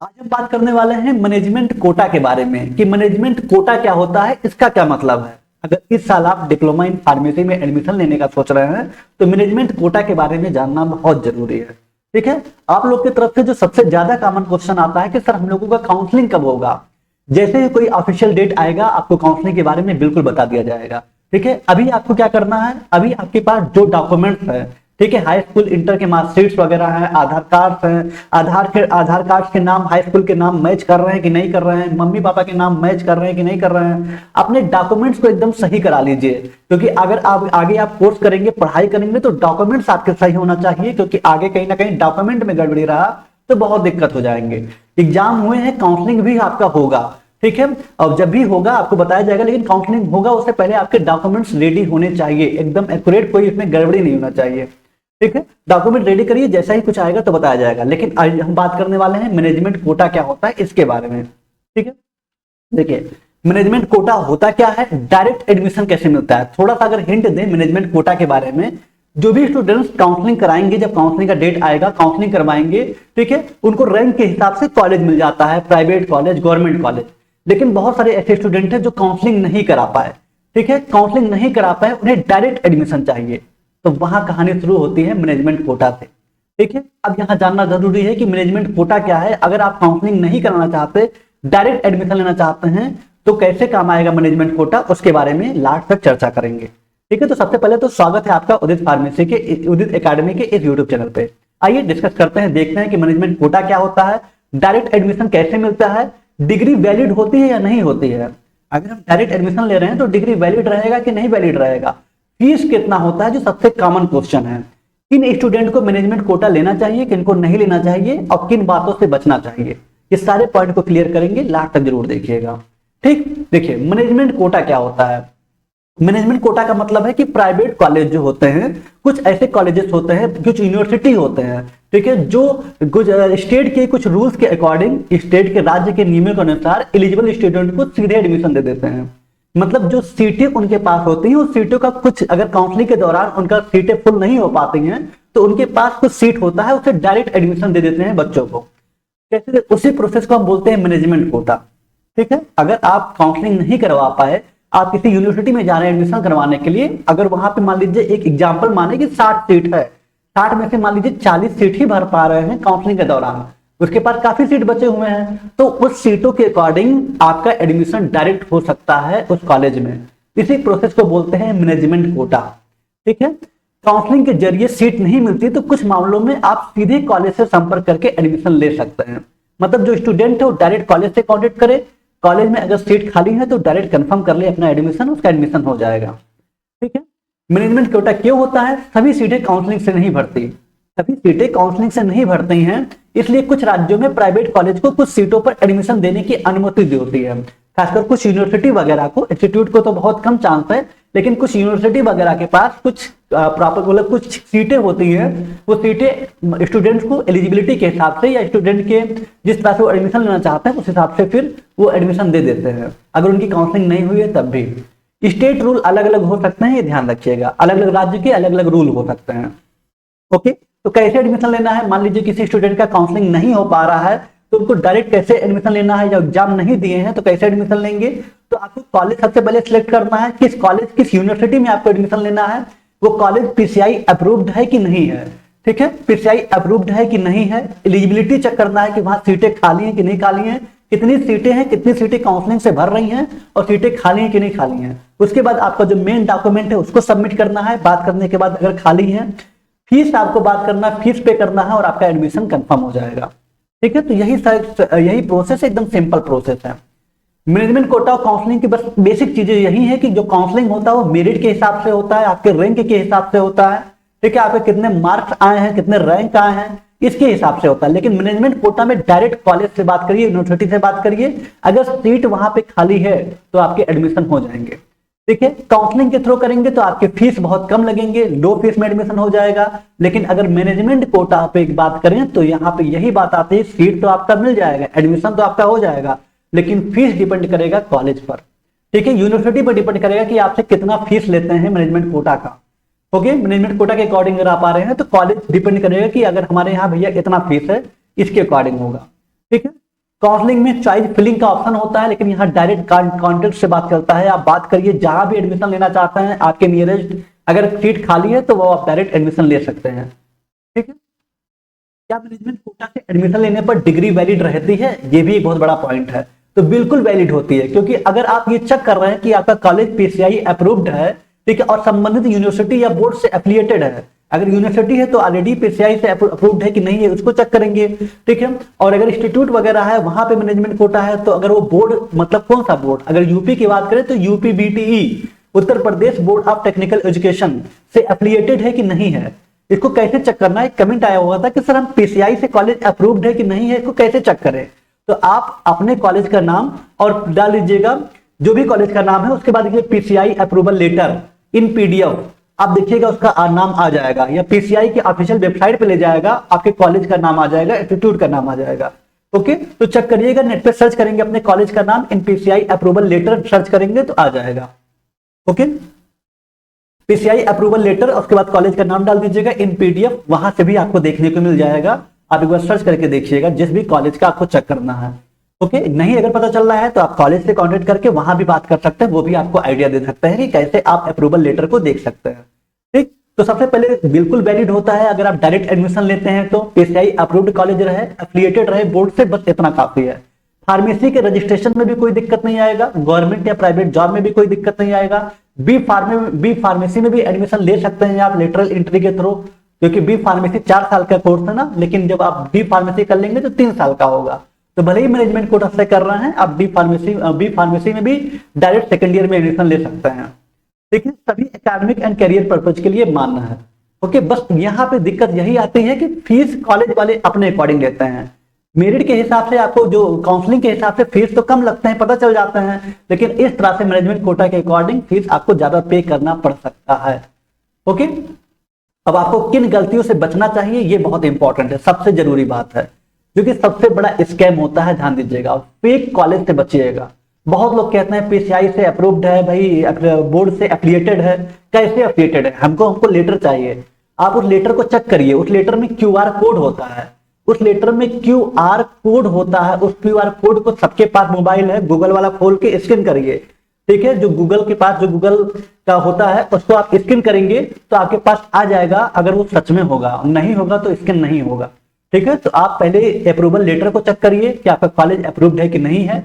आज हम बात करने वाले हैं मैनेजमेंट कोटा के बारे में कि मैनेजमेंट कोटा क्या होता है, इसका क्या मतलब है। अगर इस साल आप डिप्लोमा इन फार्मेसी में एडमिशन लेने का सोच रहे हैं तो मैनेजमेंट कोटा के बारे में जानना बहुत जरूरी है। ठीक है, आप लोग की तरफ से जो सबसे ज्यादा कॉमन क्वेश्चन आता है कि सर हम लोगों का काउंसलिंग कब होगा। जैसे ही कोई ऑफिशियल डेट आएगा आपको काउंसलिंग के बारे में बिल्कुल बता दिया जाएगा। ठीक है, अभी आपको क्या करना है, अभी आपके पास जो डॉक्यूमेंट्स है, ठीक है, हाई स्कूल इंटर के मार्कशीट्स वगैरह हैं, आधार कार्ड हैं, आधार कार्ड के नाम हाई स्कूल के नाम मैच कर रहे हैं कि नहीं कर रहे हैं, मम्मी पापा के नाम मैच कर रहे हैं कि नहीं कर रहे हैं, अपने डॉक्यूमेंट्स को एकदम सही करा लीजिए। क्योंकि अगर आप आगे आप कोर्स करेंगे, पढ़ाई करेंगे तो डॉक्यूमेंट्स आपके सही होना चाहिए, क्योंकि आगे कहीं ना कहीं डॉक्यूमेंट में गड़बड़ी रहा तो बहुत दिक्कत हो जाएंगे। एग्जाम हुए हैं, काउंसलिंग भी आपका होगा, ठीक है, और जब भी होगा आपको बताया जाएगा, लेकिन काउंसलिंग होगा उससे पहले आपके डॉक्यूमेंट्स रेडी होने चाहिए, एकदम एक्यूरेट, कोई इसमें गड़बड़ी नहीं होना चाहिए। ठीक है, डॉक्यूमेंट रेडी करिए, जैसा ही कुछ आएगा तो बताया जाएगा। लेकिन आज हम बात करने वाले हैं मैनेजमेंट कोटा क्या होता है इसके बारे में। ठीक है, देखिए मैनेजमेंट कोटा होता क्या है, डायरेक्ट एडमिशन कैसे मिलता है, थोड़ा सा अगर हिंट दें मैनेजमेंट कोटा के बारे में। जो भी स्टूडेंट्स काउंसलिंग कराएंगे, जब काउंसलिंग का डेट आएगा काउंसलिंग करवाएंगे, ठीक है, उनको रैंक के हिसाब से कॉलेज मिल जाता है, प्राइवेट कॉलेज, गवर्नमेंट कॉलेज। लेकिन बहुत सारे ऐसे स्टूडेंट हैं जो काउंसलिंग नहीं करा पाए, ठीक है, काउंसलिंग नहीं करा पाए, उन्हें डायरेक्ट एडमिशन चाहिए, तो वहां कहानी शुरू होती है मैनेजमेंट कोटा से। ठीक है, अब यहां जानना जरूरी है कि मैनेजमेंट कोटा क्या है। अगर आप काउंसलिंग नहीं कराना चाहते, डायरेक्ट एडमिशन लेना चाहते हैं तो कैसे काम आएगा मैनेजमेंट कोटा, उसके बारे में लास्ट तक चर्चा करेंगे। ठीक है, तो सबसे पहले तो स्वागत है आपका उदित फार्मेसी के, उदित एकेडमी के इस यूट्यूब चैनल पे। आइए डिस्कस करते हैं, देखते हैं कि मैनेजमेंट कोटा क्या होता है, डायरेक्ट एडमिशन कैसे मिलता है, डिग्री वैलिड होती है या नहीं होती है। अगर हम डायरेक्ट एडमिशन ले रहे हैं तो डिग्री वैलिड रहेगा कि नहीं वैलिड रहेगा, फीस कितना होता है, जो सबसे कॉमन क्वेश्चन है, किन स्टूडेंट को मैनेजमेंट कोटा लेना चाहिए, किन को नहीं लेना चाहिए, और किन बातों से बचना चाहिए, ये सारे पॉइंट को क्लियर करेंगे, लास्ट तक जरूर देखिएगा। ठीक, देखिए मैनेजमेंट कोटा क्या होता है। मैनेजमेंट कोटा का मतलब है कि प्राइवेट कॉलेज जो होते हैं, कुछ ऐसे कॉलेजेस होते हैं, कुछ यूनिवर्सिटी होते हैं, ठीक है, जो स्टेट के कुछ रूल्स के अकॉर्डिंग, स्टेट के राज्य के नियमों के अनुसार एलिजिबल स्टूडेंट को सीधे एडमिशन दे देते हैं। मतलब जो सीटें उनके पास होती हैं, उस सीटों का कुछ, अगर काउंसलिंग के दौरान उनका सीटें फुल नहीं हो पाती हैं तो उनके पास कुछ सीट होता है, उसे डायरेक्ट एडमिशन दे देते हैं बच्चों को। कैसे, उसी प्रोसेस को हम बोलते हैं मैनेजमेंट कोटा। ठीक है, अगर आप काउंसलिंग नहीं करवा पाए, आप किसी यूनिवर्सिटी में जा रहे हैं एडमिशन करवाने के लिए, अगर वहां पे मान लीजिए एक एग्जांपल माने कि 60 सीट है, 60 में से मान लीजिए 40 सीट ही भर पा रहे हैं काउंसलिंग के दौरान, उसके पास काफी सीट बचे हुए हैं, तो उस सीटों के अकॉर्डिंग आपका एडमिशन डायरेक्ट हो सकता है उस कॉलेज में। इसी प्रोसेस को बोलते हैं मैनेजमेंट कोटा। ठीक है, काउंसलिंग के जरिए सीट नहीं मिलती तो कुछ मामलों में आप सीधे कॉलेज से संपर्क करके एडमिशन ले सकते हैं। मतलब जो स्टूडेंट है वो डायरेक्ट कॉलेज से कॉन्टेक्ट करे, कॉलेज में अगर सीट खाली है तो डायरेक्ट कंफर्म कर ले अपना एडमिशन, उसका एडमिशन हो जाएगा। ठीक है, मैनेजमेंट कोटा क्यों होता है, सभी सीटें काउंसलिंग से नहीं भरती, सभी सीटें काउंसलिंग से नहीं भरती हैं, इसलिए कुछ राज्यों में प्राइवेट कॉलेज को कुछ सीटों पर एडमिशन देने की अनुमति दी होती है। खासकर कुछ यूनिवर्सिटी वगैरह को, इंस्टीट्यूट को तो बहुत कम चांस है, लेकिन कुछ यूनिवर्सिटी वगैरह के पास कुछ प्रॉपर मतलब कुछ सीटें होती हैं, वो सीटें स्टूडेंट्स को एलिजिबिलिटी के हिसाब से या स्टूडेंट के जिस तरह से वो एडमिशन लेना चाहते हैं उस हिसाब से फिर वो एडमिशन दे देते हैं, अगर उनकी काउंसलिंग नहीं हुई है तब भी। स्टेट रूल अलग अलग हो सकते हैं, ये ध्यान रखिएगा, अलग अलग राज्य के अलग अलग रूल हो सकते हैं। ओके, तो कैसे एडमिशन लेना है, मान लीजिए किसी स्टूडेंट का काउंसलिंग नहीं हो पा रहा है तो उनको डायरेक्ट कैसे एडमिशन लेना है, या एग्जाम नहीं दिए हैं तो कैसे एडमिशन लेंगे। तो आपको कॉलेज सबसे पहले सिलेक्ट करना है, किस कॉलेज, किस यूनिवर्सिटी में आपको एडमिशन लेना है, वो कॉलेज पीसीआई अप्रूव्ड है कि नहीं है। ठीक है, पीसीआई अप्रूव्ड है कि नहीं है, एलिजिबिलिटी चेक करना है कि वहां सीटें खाली हैं कि नहीं खाली हैं, कितनी सीटें हैं, कितनी सीटें काउंसलिंग से भर रही हैं और सीटें खाली हैं कि नहीं खाली हैं। उसके बाद आपका जो मेन डॉक्यूमेंट है उसको सबमिट करना है, बात करने के बाद अगर खाली है, फीस आपको बात करना, फीस पे करना है और आपका एडमिशन कंफर्म हो जाएगा। ठीक है, तो यही प्रोसेस एकदम सिंपल प्रोसेस है। मैनेजमेंट कोटा और काउंसलिंग की बस बेसिक चीजें यही है कि जो काउंसलिंग होता है वो मेरिट के हिसाब से होता है, आपके रैंक के हिसाब से होता है। ठीक है, आपके कितने मार्क्स आए हैं, कितने रैंक आए हैं, इसके हिसाब से होता है। लेकिन मैनेजमेंट कोटा में डायरेक्ट कॉलेज से बात करिए, यूनिवर्सिटी से बात करिए, अगर सीट वहां पे खाली है तो आपके एडमिशन हो जाएंगे। ठीक है, काउंसलिंग के थ्रू करेंगे तो आपके फीस बहुत कम लगेंगे, लो फीस में एडमिशन हो जाएगा। लेकिन अगर मैनेजमेंट कोटा पे एक बात करें तो यहाँ पे यही बात आती है, सीट तो आपका मिल जाएगा, एडमिशन तो आपका हो जाएगा, लेकिन फीस डिपेंड करेगा कॉलेज पर। ठीक है, यूनिवर्सिटी पर डिपेंड करेगा कि आपसे कितना फीस लेते हैं मैनेजमेंट कोटा का। ओके, मैनेजमेंट कोटा के अकॉर्डिंग अगर आप आ रहे हैं तो कॉलेज डिपेंड करेगा कि अगर हमारे यहाँ भैया इतना फीस है, इसके अकॉर्डिंग होगा। ठीक है, काउंसलिंग में चॉइस फिलिंग का ऑप्शन होता है, लेकिन यहाँ डायरेक्ट कॉन्टेक्ट से बात चलता है। आप बात करिए जहां भी एडमिशन लेना चाहते हैं आपके नियरेस्ट, अगर सीट खाली है तो वो आप डायरेक्ट एडमिशन ले सकते हैं। ठीक है, क्या मैनेजमेंट कोटा से एडमिशन लेने पर डिग्री वैलिड रहती है? ये भी एक बहुत बड़ा पॉइंट है। तो बिल्कुल वैलिड होती है, क्योंकि अगर आप ये चेक कर रहे हैं कि आपका कॉलेज पीसीआई अप्रूव्ड है, ठीक है, और संबंधित यूनिवर्सिटी या बोर्ड से एफिलिएटेड है। अगर यूनिवर्सिटी है तो ऑलरेडी पीसीआई से अप्रूव्ड है कि नहीं है उसको चेक करेंगे। ठीक है, और अगर इंस्टीट्यूट वगैरह है वहां पे मैनेजमेंट कोटा है तो अगर वो बोर्ड, मतलब कौन सा बोर्ड, अगर यूपी की बात करें तो UP BTE, Uttar Pradesh board of technical education से एफिलिएटेड है कि नहीं है, इसको कैसे चेक करना है। कमेंट आया हुआ था कि सर हम पीसीआई से कॉलेज अप्रूव्ड है कि नहीं है, इसको कैसे चेक करें। तो आप अपने कॉलेज का नाम और डाल लीजिएगा, जो भी कॉलेज का नाम है, उसके बाद देखिए PCI approval letter in PDF, आप देखिएगा उसका नाम आ जाएगा, या पीसीआई की ऑफिशियल वेबसाइट पे ले जाएगा, आपके कॉलेज का नाम आ जाएगा, इंस्टीट्यूट का नाम आ जाएगा। ओके, तो चेक करिएगा, नेट पे सर्च करेंगे अपने कॉलेज का नाम, इन पीसीआई अप्रूवल लेटर सर्च करेंगे तो आ जाएगा। ओके, पीसीआई अप्रूवल लेटर, उसके बाद कॉलेज का नाम डाल दीजिएगा इन पीडीएफ, वहां से भी आपको देखने को मिल जाएगा। आप एक बार सर्च करके देखिएगा जिस भी कॉलेज का आपको चेक करना है। ओके, नहीं अगर पता चल रहा है तो आप कॉलेज से कांटेक्ट करके वहां भी बात कर सकते हैं, वो भी आपको आइडिया दे सकते हैं कि कैसे आप अप्रूवल लेटर को देख सकते हैं। ठीक, तो सबसे पहले बिल्कुल वैलिड होता है अगर आप डायरेक्ट एडमिशन लेते हैं तो पीसीआई अप्रूव्ड कॉलेज रहे, एफिलिएटेड रहे बोर्ड से, बस इतना काफी है। फार्मेसी के रजिस्ट्रेशन में भी कोई दिक्कत नहीं आएगा, गवर्नमेंट या प्राइवेट जॉब में भी कोई दिक्कत नहीं आएगा। बी फार्मेसी में भी एडमिशन ले सकते हैं आप लेटरल एंट्री के थ्रू, क्योंकि बी फार्मेसी 4 साल का कोर्स है ना, लेकिन जब आप बी फार्मेसी कर लेंगे तो 3 साल का होगा। तो भले ही मैनेजमेंट कोटा से कर रहे हैं, आप बी फार्मेसी में भी डायरेक्ट सेकेंड ईयर में एडमिशन ले सकते हैं। ठीक है, सभी एकेडमिक एंड करियर पर्पज के लिए मान्य है। ओके, बस यहाँ पे दिक्कत यही आती है कि फीस कॉलेज वाले अपने अकॉर्डिंग लेते हैं। मेरिट के हिसाब से आपको जो काउंसलिंग के हिसाब से फीस तो कम लगते हैं, पता चल जाते हैं, लेकिन इस तरह से मैनेजमेंट कोटा के अकॉर्डिंग फीस आपको ज्यादा पे करना पड़ सकता है। ओके, अब आपको किन गलतियों से बचना चाहिए ये बहुत इंपॉर्टेंट है, सबसे जरूरी बात है, क्योंकि सबसे बड़ा स्कैम होता है, ध्यान दीजिएगा, फेक कॉलेज से बचिएगा। बहुत लोग कहते हैं पीसीआई से अप्रूव्ड है भाई, बोर्ड से एफिलिएटेड है, कैसे एफिलिएटेड है, हमको लेटर चाहिए। आप उस लेटर को चेक करिए, उस लेटर में क्यूआर कोड होता है, उस लेटर में क्यूआर कोड होता है, उस क्यूआर कोड को सबके पास मोबाइल है, गूगल वाला खोल के स्कैन करिए। ठीक है, जो गूगल का होता है उसको आप स्कैन करेंगे तो आपके पास आ जाएगा, अगर वो सच में होगा, नहीं होगा तो स्कैन नहीं होगा। ठीक है, तो आप पहले अप्रूवल लेटर को चेक करिए कि आपका कॉलेज अप्रूव्ड है कि नहीं है।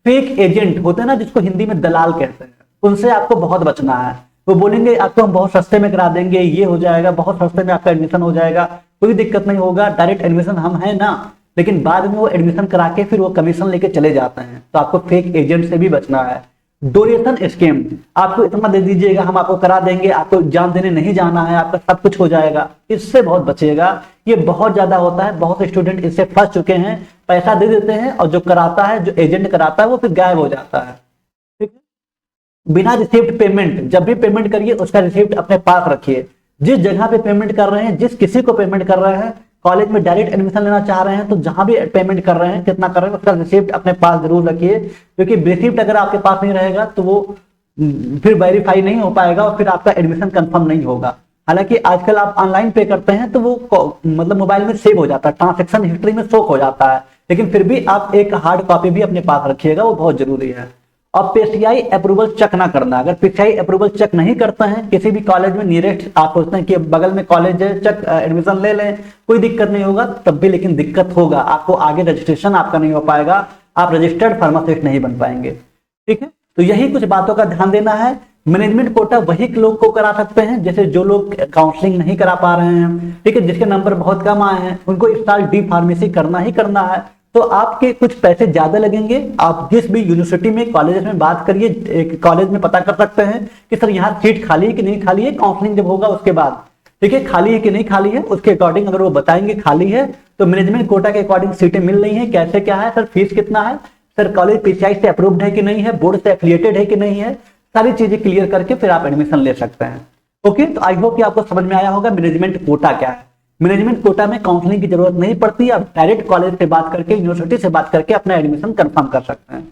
फेक एजेंट होते हैं ना, जिसको हिंदी में दलाल कहते हैं, उनसे आपको बहुत बचना है। वो बोलेंगे आपको हम बहुत सस्ते में करा देंगे, ये हो जाएगा, बहुत सस्ते में आपका एडमिशन हो जाएगा, कोई दिक्कत नहीं होगा, डायरेक्ट एडमिशन हम है ना, लेकिन बाद में वो एडमिशन करा के फिर वो कमीशन लेके चले जाते हैं। तो आपको फेक एजेंट से भी बचना है। डोनेशन स्कीम, आपको इतना दे दीजिएगा हम आपको करा देंगे, आपको एग्जाम देने नहीं जाना है, आपका सब कुछ हो जाएगा, इससे बहुत बचिएगा। ये बहुत ज्यादा होता है, बहुत स्टूडेंट इससे फंस चुके हैं, पैसा दे देते हैं और जो कराता है, जो एजेंट कराता है वो फिर गायब हो जाता है। ठीक है, बिना रिसिप्ट पेमेंट, जब भी पेमेंट करिए उसका रिसिप्ट अपने पास रखिए। जिस जगह पे पेमेंट कर रहे हैं, जिस किसी को पेमेंट कर रहे हैं, कॉलेज में डायरेक्ट एडमिशन लेना चाह रहे हैं तो जहां भी पेमेंट कर रहे हैं, कितना कर रहे हैं, उसका रिसिप्ट अपने पास जरूर रखिए, क्योंकि रिसिप्ट अगर आपके पास नहीं रहेगा तो वो फिर वेरीफाई नहीं हो पाएगा और फिर आपका एडमिशन कंफर्म नहीं होगा। हालांकि आजकल आप ऑनलाइन पे करते हैं तो वो मतलब मोबाइल में सेव हो जाता है, ट्रांजैक्शन हिस्ट्री में शो हो जाता है, लेकिन फिर भी आप एक हार्ड कॉपी भी अपने पास रखिएगा, वो बहुत जरूरी है। और पीसीआई अप्रूवल चेक ना करना, अगर पीसीआई अप्रूवल चेक नहीं करते हैं किसी भी कॉलेज में, नियरेस्ट आप सोचते हैं कि बगल में कॉलेज है, चेक एडमिशन ले लें, कोई दिक्कत नहीं होगा, तब भी लेकिन दिक्कत होगा, आपको आगे रजिस्ट्रेशन आपका नहीं हो पाएगा, आप रजिस्टर्ड फार्मासिस्ट नहीं बन पाएंगे। ठीक है, तो यही कुछ बातों का ध्यान देना है। मैनेजमेंट कोटा वही लोग को करा सकते हैं जैसे जो लोग काउंसलिंग नहीं करा पा रहे हैं, ठीक है, जिसके नंबर बहुत कम आए हैं, उनको इस साल डी फार्मेसी करना ही करना है। तो आपके कुछ पैसे ज्यादा लगेंगे, आप जिस भी यूनिवर्सिटी में कॉलेज में बात करिए, एक कॉलेज में पता कर सकते हैं कि सर यहाँ सीट खाली है कि नहीं खाली है, काउंसलिंग जब होगा उसके बाद, ठीक है, खाली है कि नहीं खाली है, उसके अकॉर्डिंग अगर वो बताएंगे खाली है तो मैनेजमेंट कोटा के अकॉर्डिंग सीटें मिल रही है, कैसे क्या है, सर फीस कितना है, सर कॉलेज पीसीआई से अप्रूव्ड है कि नहीं है, बोर्ड से एफिलिएटेड है कि नहीं है, सारी चीजें क्लियर करके फिर आप एडमिशन ले सकते हैं। ओके, तो आई होप कि आपको समझ में आया होगा मैनेजमेंट कोटा क्या है। मैनेजमेंट कोटा में काउंसलिंग की जरूरत नहीं पड़ती, आप डायरेक्ट कॉलेज से बात करके, यूनिवर्सिटी से बात करके अपना एडमिशन कंफर्म कर सकते हैं।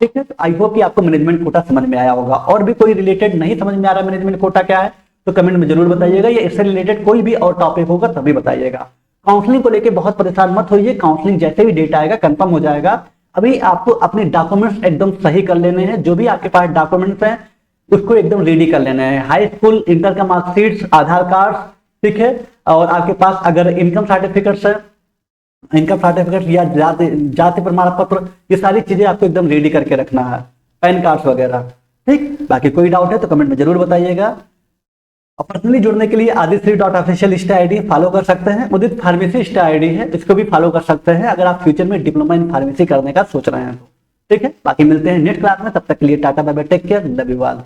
ठीक है, तो आई होप कि आपको मैनेजमेंट कोटा समझ में आया होगा। और भी कोई रिलेटेड नहीं समझ में आ रहा मैनेजमेंट कोटा क्या है तो कमेंट में जरूर बताइएगा, या इससे रिलेटेड कोई भी और टॉपिक होगा तभी बताइएगा। काउंसलिंग को लेकर बहुत परेशान मत होइए, काउंसलिंग जैसे भी डेट आएगा कंफर्म हो जाएगा, अभी आपको अपने डॉक्यूमेंट्स एकदम सही कर लेने हैं, जो भी आपके पास डॉक्यूमेंट्स हैं उसको एकदम रेडी कर लेना है। हाई स्कूल इंटर का मार्कशीट, आधार कार्ड, ठीक है, और आपके पास अगर इनकम सर्टिफिकेट्स है, इनकम सर्टिफिकेट या जाति जाति प्रमाण पत्र, ये सारी चीजें आपको एकदम रेडी करके रखना है, पैन कार्ड वगैरह। ठीक, बाकी कोई डाउट है तो कमेंट में जरूर बताइएगा। और पर्सनली जुड़ने के लिए आदिश्री.ऑफिशियल इंस्टा आईडी फॉलो कर सकते हैं। उदित फार्मेसी इंस्टा आईडी है, इसको भी फॉलो कर सकते हैं अगर आप फ्यूचर में डिप्लोमा इन फार्मेसी करने का सोच रहे हैं तो। ठीक है, बाकी मिलते हैं नेक्स्ट क्लास में, तब तक के लिए tata bye bye, take care, love you all.